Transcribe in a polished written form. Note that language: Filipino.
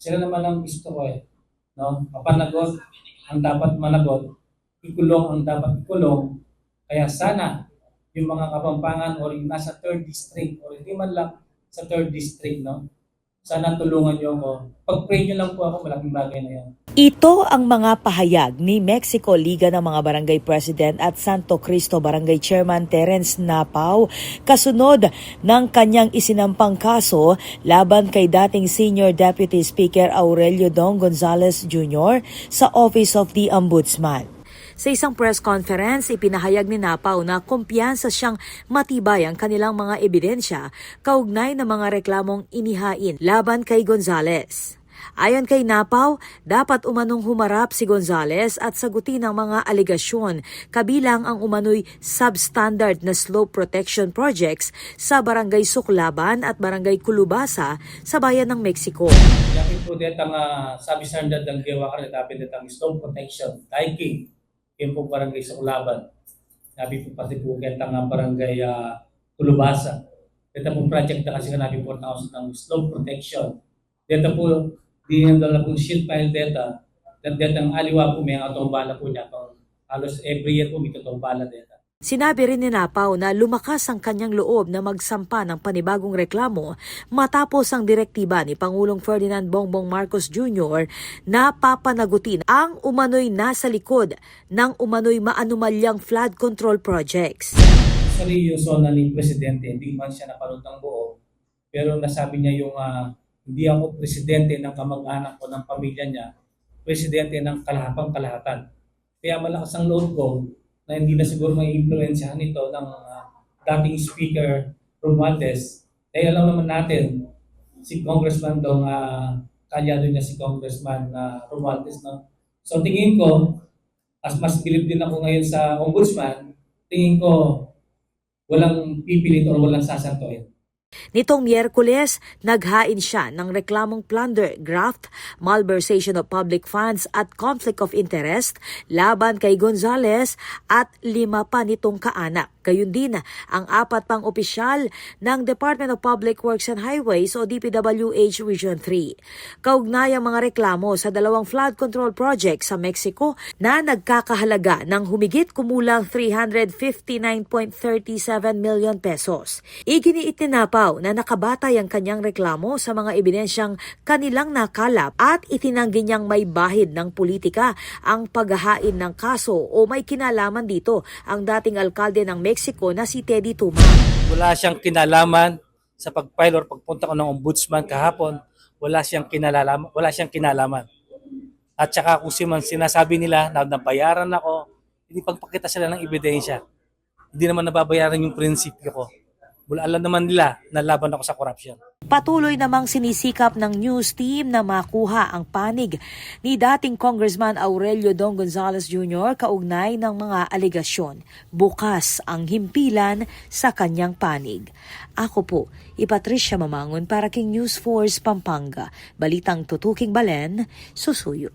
Sila naman ang gusto ko eh. No? Mapanagot ang dapat managot, ikulong ang dapat ikulong. Kaya sana yung mga Kapampangan o yung nasa 3rd district o hindi man lang sa 3rd district, no? Sana tulungan niyo ako. Pag-pray niyo lang po ako, malaking bagay na yan. Ito ang mga pahayag ni Mexico Liga ng mga Barangay President at Santo Cristo Barangay Chairman Terence Napao kasunod ng kanyang isinampang kaso laban kay dating Senior Deputy Speaker Aurelio Dong Gonzales Jr. sa Office of the Ombudsman. Sa isang press conference, ipinahayag ni Napao na kumpiyansa siyang matibay ang kanilang mga ebidensya kaugnay ng mga reklamong inihain laban kay Gonzales. Ayon kay Napao, dapat umanong humarap si Gonzales at sagutin ang mga alegasyon kabilang ang umano'y substandard na slope protection projects sa Barangay Suklaban at Barangay Culubasa sa bayan ng Mexico. Yakin po dito ang substandard ng gawa ka na dapat dito ang slope protection, hiking. Yung po barangay sa Ulaban. Nabi po pati po ang barangay Culubasa. Ito po project na kasi nabi po ng slope protection. Dito po, di na po shield pile data. Dito ang aliwa po may atombala po niya. Halos every year po may atombala data. Sinabi rin ni Napao na lumakas ang kanyang loob na magsampa ng panibagong reklamo matapos ang direktiba ni Pangulong Ferdinand Bongbong Marcos Jr. na papanagutin ang umano'y nasa likod ng umano'y maanumalyang flood control projects. Seryoso na ni Presidente, hindi man siya napanood ng buo, pero nasabi niya yung hindi ako presidente ng kamag-anak ko ng pamilya niya, presidente ng kalahatan. Kaya malakas ang loob ko na hindi na siguro may influensyahan ito ng dating Speaker Romualdez. Dahil alam naman natin, si Congressman dong kalyado niya si Congressman Romualdez. No? So tingin ko, as mas bilib din ako ngayon sa Ombudsman, tingin ko walang pipilit o walang sasantuin. Nitong Miyerkules, naghain siya ng reklamong plunder, graft, malversation of public funds at conflict of interest laban kay Gonzales at 5 pa nitong kaanak. Gayun din ang 4 pang opisyal ng Department of Public Works and Highways o DPWH Region 3. Kaugnay ang mga reklamo sa 2 flood control projects sa Mexico na nagkakahalaga ng humigit kumulang 359.37 million pesos. Iginiit ni Napao na nakabatay ang kanyang reklamo sa mga ebidensyang kanilang nakalap at itinanggi niyang may bahid ng politika ang paghahain ng kaso o may kinalaman dito ang dating alkalde ng Mexico na si Teddy Tuma. Wala siyang kinalaman sa pag-file or pagpunta ko ng ombudsman kahapon. Wala siyang kinalaman. At saka kung sinasabi nila na nabayaran ako, hindi pagpakita sila ng ebidensya. Hindi naman nababayaran yung prinsipyo ko. Alam naman nila na laban ako sa korupsyon. Patuloy namang sinisikap ng news team na makuha ang panig ni dating Congressman Aurelio Dong Gonzales Jr. kaugnay ng mga alegasyon. Bukas ang himpilan sa kanyang panig. Ako po, Patricia Mamangon para King News Force Pampanga. Balitang tutuking Balen, susuyo.